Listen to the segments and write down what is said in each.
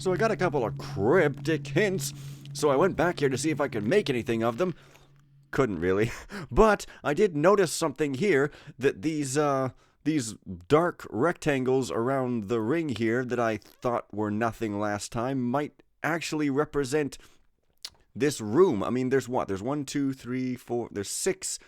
So I got a couple of cryptic hints, so I went back here to see if I could make anything of them. Couldn't really, but I did notice something here, that these dark rectangles around the ring here that I thought were nothing last time might actually represent this room. I mean, there's what? There's 1, 2, 3, 4, there's 6,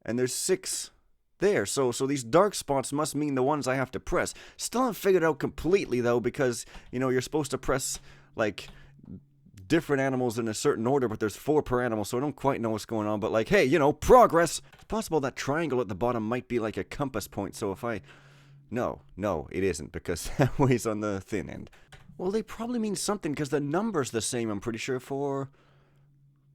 and there's 6 there. So these dark spots must mean the ones I have to press. Still haven't figured out completely, though, because, you know, you're supposed to press, like, different animals in a certain order, but there's 4 per animal, so I don't quite know what's going on. But, like, hey, you know, progress! It's possible that triangle at the bottom might be like a compass point, so if I... No, it isn't, because that way's on the thin end. Well, they probably mean something, because the number's the same, I'm pretty sure, for...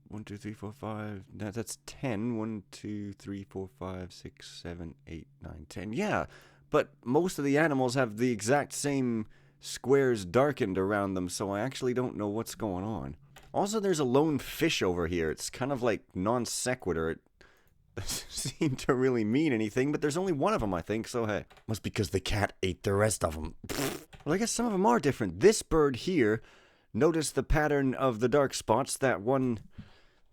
1, 2, 3, 4, 5... That's 10. 1, 2, 3, 4, 5, 6, 7, 8, 9, 10. Yeah, but most of the animals have the exact same squares darkened around them, so I actually don't know what's going on. Also, there's a lone fish over here. It's kind of like non sequitur. It doesn't seem to really mean anything, but there's only one of them, I think, so hey. Must be because the cat ate the rest of them. Well, I guess some of them are different. This bird here, notice the pattern of the dark spots. That one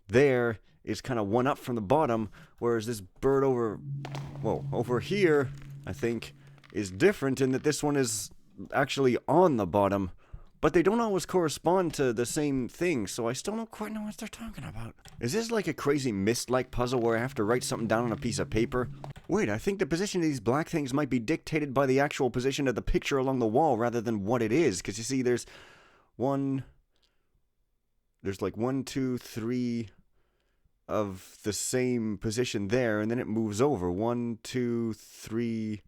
there is kind of one up from the bottom, whereas this bird over here, I think, is different in that this one is actually on the bottom, but they don't always correspond to the same thing, so I still don't quite know what they're talking about. Is this like a crazy Myst-like puzzle where I have to write something down on a piece of paper? Wait, I think the position of these black things might be dictated by the actual position of the picture along the wall rather than what it is, because you see there's like 1, 2, 3 of the same position there, and then it moves over. 1, 2, 3...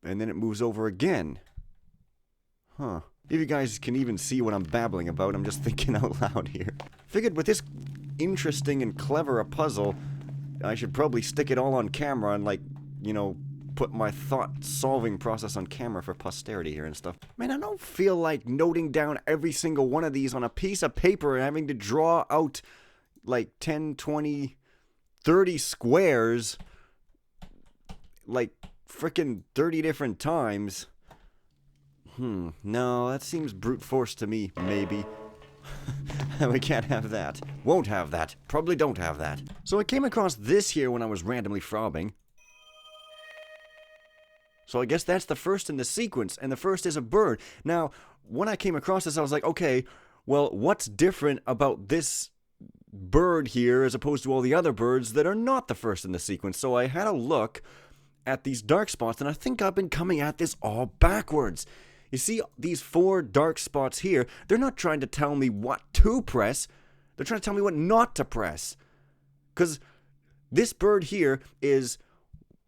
and then it moves over again. Huh. If you guys can even see what I'm babbling about, I'm just thinking out loud here. Figured with this interesting and clever a puzzle, I should probably stick it all on camera and, like, you know, put my thought-solving process on camera for posterity here and stuff. Man, I don't feel like noting down every single one of these on a piece of paper and having to draw out, like, 10, 20, 30 squares, like, frickin' 30 different times. No, that seems brute force to me, maybe. We can't have that. Won't have that. Probably don't have that. So I came across this here when I was randomly frobbing. So I guess that's the first in the sequence, and the first is a bird. Now, when I came across this, I was like, okay, well, what's different about this bird here as opposed to all the other birds that are not the first in the sequence? So I had a look at these dark spots, and I think I've been coming at this all backwards. You see these 4 dark spots here, they're not trying to tell me what to press, they're trying to tell me what not to press. Because this bird here is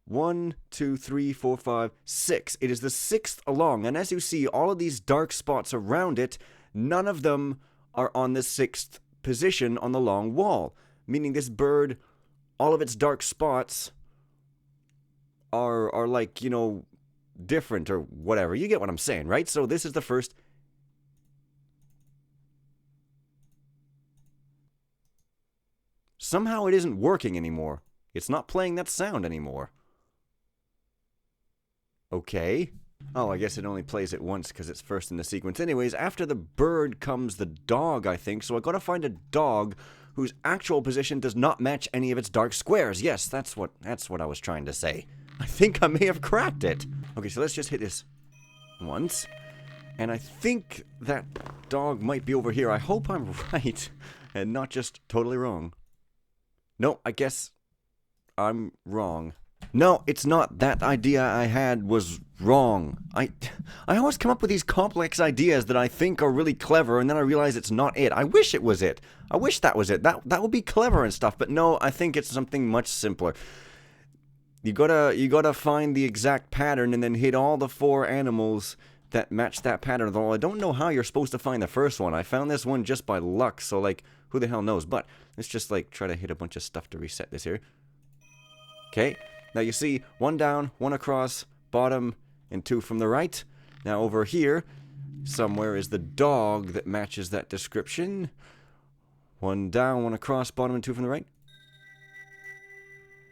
1, 2, 3, 4, 5, 6. It is the 6th along, and as you see, all of these dark spots around it, none of them are on the 6th position on the long wall. Meaning this bird, all of its dark spots are like, you know, different or whatever. You get what I'm saying, right? So this is the first. Somehow it isn't working anymore. It's not playing that sound anymore. Okay. Oh, I guess it only plays it once because it's first in the sequence. Anyways, after the bird comes the dog, I think. So I gotta find a dog whose actual position does not match any of its dark squares. Yes, that's what I was trying to say. I think I may have cracked it. Okay, so let's just hit this once. And I think that dog might be over here. I hope I'm right and not just totally wrong. No, I guess I'm wrong. No, it's not. That idea I had was wrong. I always come up with these complex ideas that I think are really clever, and then I realize it's not it. I wish it was it. I wish that was it. That would be clever and stuff, but no, I think it's something much simpler. You gotta find the exact pattern and then hit all the 4 animals that match that pattern. Though I don't know how you're supposed to find the first one. I found this one just by luck, so like, who the hell knows? But let's just like try to hit a bunch of stuff to reset this here. Okay, now you see 1 down, 1 across, bottom, and 2 from the right. Now over here, somewhere is the dog that matches that description. 1 down, 1 across, bottom, and 2 from the right.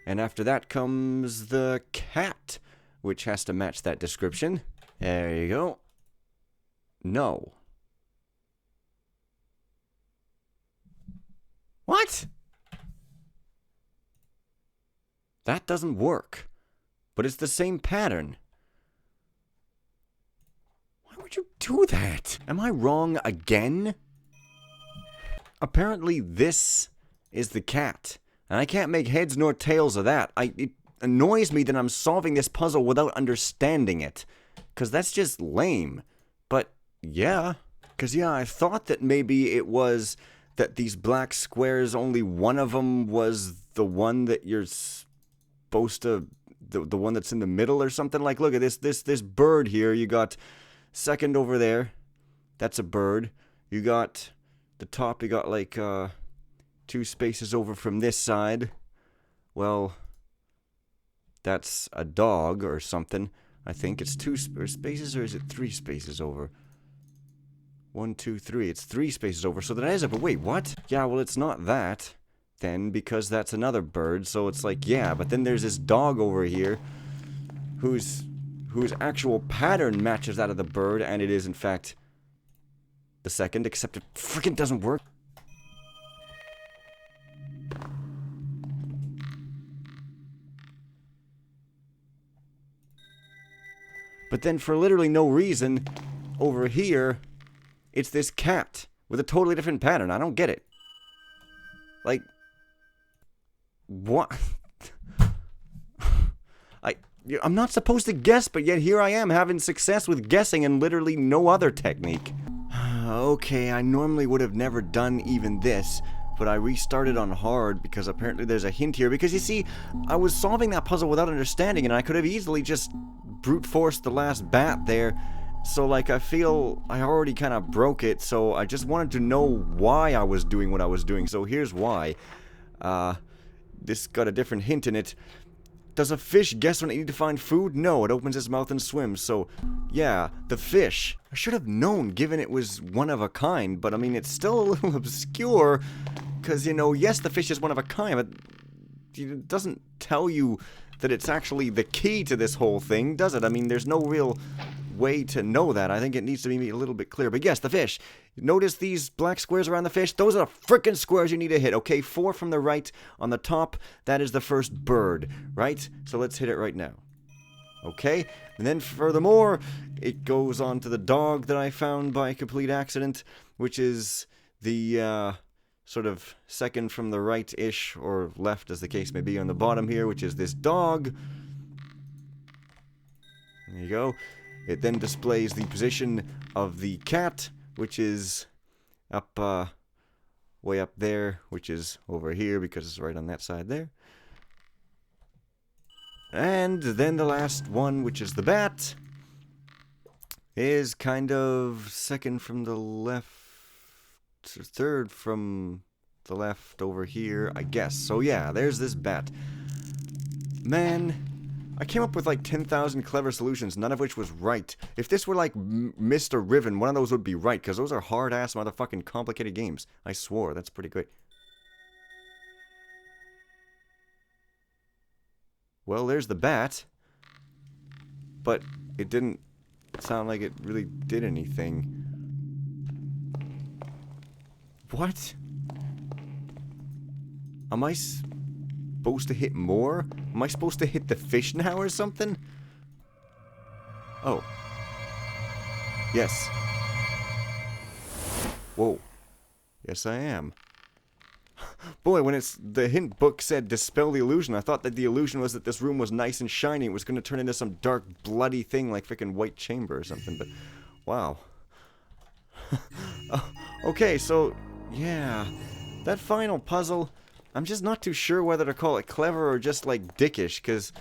And after that comes the cat, which has to match that description. There you go. No. What? That doesn't work. But it's the same pattern. Why would you do that? Am I wrong again? Apparently this is the cat. And I can't make heads nor tails of that. It annoys me that I'm solving this puzzle without understanding it. Because that's just lame. But, yeah. Because, yeah, I thought that maybe it was that these black squares, only one of them was the one that you're supposed to... The one that's in the middle or something. Like, look at this bird here. You got second over there. That's a bird. You got the top. You got, like, 2 spaces over from this side. Well, that's a dog or something. I think it's 2 spaces, or is it 3 spaces over? 1, 2, 3. It's 3 spaces over. So that is it. But wait, what? Yeah, well, it's not that then, because that's another bird. So it's like, yeah, but then there's this dog over here whose actual pattern matches that of the bird, and it is in fact the second, except it freaking doesn't work. But then for literally no reason, over here, it's this cat with a totally different pattern. I don't get it. Like, what? I'm not supposed to guess, but yet here I am having success with guessing and literally no other technique. Okay, I normally would have never done even this, but I restarted on hard because apparently there's a hint here. Because you see, I was solving that puzzle without understanding, and I could have easily just brute forced the last bat there. So, like, I feel I already kind of broke it, so I just wanted to know why I was doing what I was doing. So here's why. This got a different hint in it. Does a fish guess when it needs to find food? No, it opens its mouth and swims. So, yeah, the fish. I should have known, given it was one of a kind, but I mean, it's still a little obscure, because, you know, yes, the fish is one of a kind, but it doesn't tell you that it's actually the key to this whole thing, does it? I mean, there's no real way to know that. I think it needs to be made a little bit clear. But yes, the fish. Notice these black squares around the fish? Those are the frickin' squares you need to hit. Okay, 4 from the right on the top. That is the first bird, right? So let's hit it right now. Okay, and then furthermore, it goes on to the dog that I found by complete accident, which is the sort of second from the right-ish, or left as the case may be, on the bottom here, which is this dog. There you go. It then displays the position of the cat, which is up, way up there, which is over here because it's right on that side there. And then the last one, which is the bat, is kind of second from the left, third from the left over here, I guess. So yeah, there's this bat. Man, I came up with like 10,000 clever solutions, none of which was right. If this were like Mr. Riven, one of those would be right, because those are hard-ass motherfucking complicated games. I swore, that's pretty good. Well, there's the bat. But it didn't sound like it really did anything. What? Am I supposed to hit more? Am I supposed to hit the fish now or something? Oh. Yes. Whoa. Yes, I am. Boy, when the hint book said dispel the illusion, I thought that the illusion was that this room was nice and shiny. It was going to turn into some dark, bloody thing like frickin' White Chamber or something, but wow. Okay, so, yeah. That final puzzle, I'm just not too sure whether to call it clever or just, like, dickish, because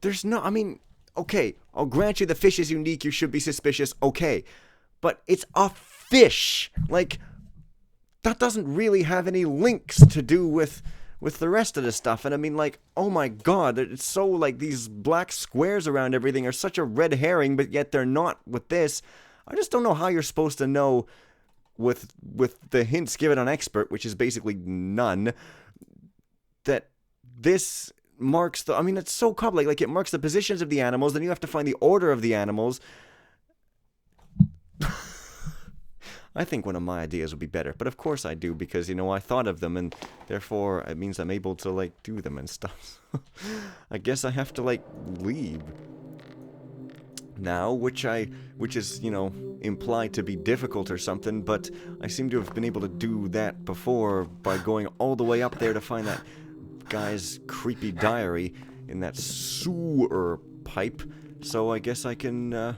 there's no, I mean, okay, I'll grant you the fish is unique, you should be suspicious, okay, but it's a fish, like, that doesn't really have any links to do with the rest of the stuff, and I mean, like, oh my god, it's so, like, these black squares around everything are such a red herring, but yet they're not with this. I just don't know how you're supposed to know with the hints given on expert, which is basically none, that this marks the, I mean, it's so complicated, like, it marks the positions of the animals, then you have to find the order of the animals, I think one of my ideas would be better. But of course I do, because, you know, I thought of them, and therefore it means I'm able to, like, do them and stuff. I guess I have to, like, leave now, which is, you know, implied to be difficult or something, but I seem to have been able to do that before by going all the way up there to find that guy's creepy diary in that sewer pipe. So I guess I can,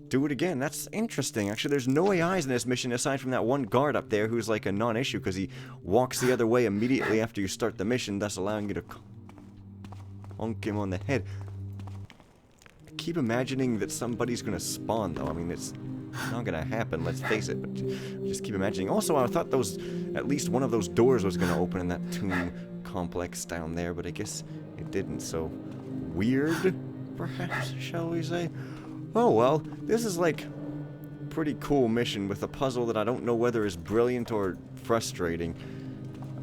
do it again. That's interesting. Actually, there's no AIs in this mission aside from that one guard up there who's like a non-issue because he walks the other way immediately after you start the mission, thus allowing you to honk him on the head. I keep imagining that somebody's gonna spawn, though. I mean, it's not gonna happen, let's face it, but just keep imagining. Also, I thought at least one of those doors was gonna open in that tomb complex down there, but I guess it didn't, so weird, perhaps, shall we say? Oh well, this is like a pretty cool mission with a puzzle that I don't know whether is brilliant or frustrating.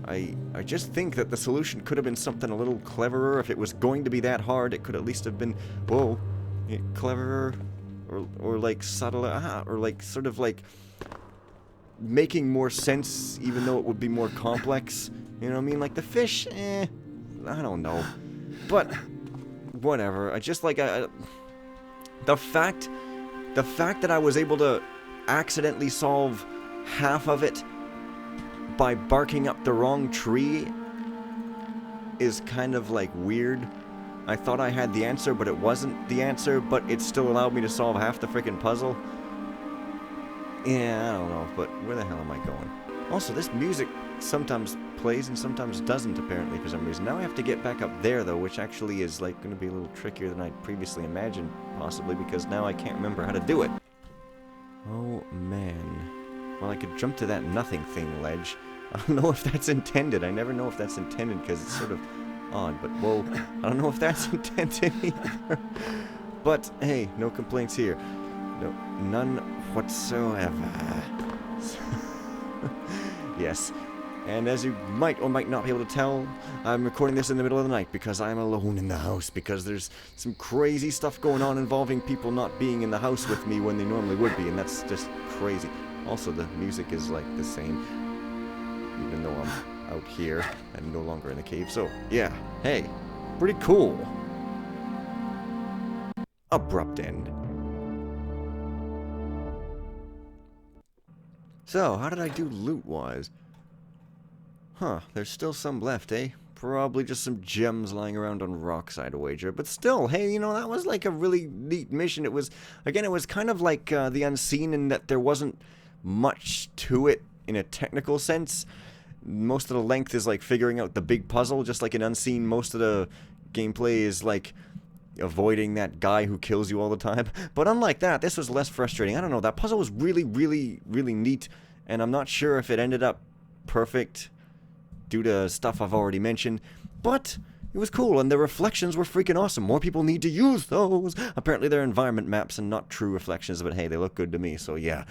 I just think that the solution could have been something a little cleverer. If it was going to be that hard, it could at least have been, whoa, cleverer, or like subtler, or like sort of like making more sense even though it would be more complex. You know what I mean? Like the fish, I don't know. But, whatever, I just like, the fact that I was able to accidentally solve half of it by barking up the wrong tree is kind of like weird. I thought I had the answer, but it wasn't the answer, but it still allowed me to solve half the freaking puzzle. Yeah, I don't know, but where the hell am I going? Also, this music sometimes plays and sometimes doesn't, apparently, for some reason. Now I have to get back up there, though, which actually is, like, going to be a little trickier than I previously imagined, possibly, because now I can't remember how to do it. Oh, man. Well, I could jump to that nothing thing ledge. I don't know if that's intended. I never know if that's intended, because it's sort of odd, but, whoa, I don't know if that's intended either. But, hey, no complaints here. No, none whatsoever. Yes. And as you might or might not be able to tell, I'm recording this in the middle of the night because I'm alone in the house, because there's some crazy stuff going on involving people not being in the house with me when they normally would be, and that's just crazy. Also, the music is like the same, even though I'm out here and no longer in the cave, so yeah, hey, pretty cool. Abrupt end. So, how did I do loot-wise? Huh, there's still some left, eh? Probably just some gems lying around on rocks, I'd wager. But still, hey, you know, that was like a really neat mission. It was, again, it was kind of like the Unseen in that there wasn't much to it in a technical sense. Most of the length is like figuring out the big puzzle, just like in Unseen. Most of the gameplay is like avoiding that guy who kills you all the time. But unlike that, this was less frustrating. I don't know, that puzzle was really, really, really neat, and I'm not sure if it ended up perfect due to stuff I've already mentioned, but it was cool, and the reflections were freaking awesome. More people need to use those. Apparently they're environment maps and not true reflections, but hey, they look good to me, so yeah.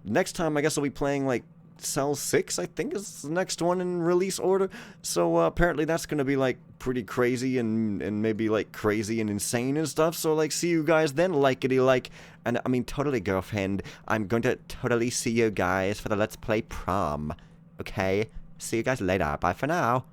Next time, I guess I'll be playing, like, Cell 6, I think is the next one in release order, so apparently that's gonna be, like, pretty crazy and maybe, like, crazy and insane and stuff, so, like, see you guys then, likety-like, and, I mean, totally, girlfriend, I'm going to totally see you guys for the Let's Play Prom, okay? See you guys later. Bye for now.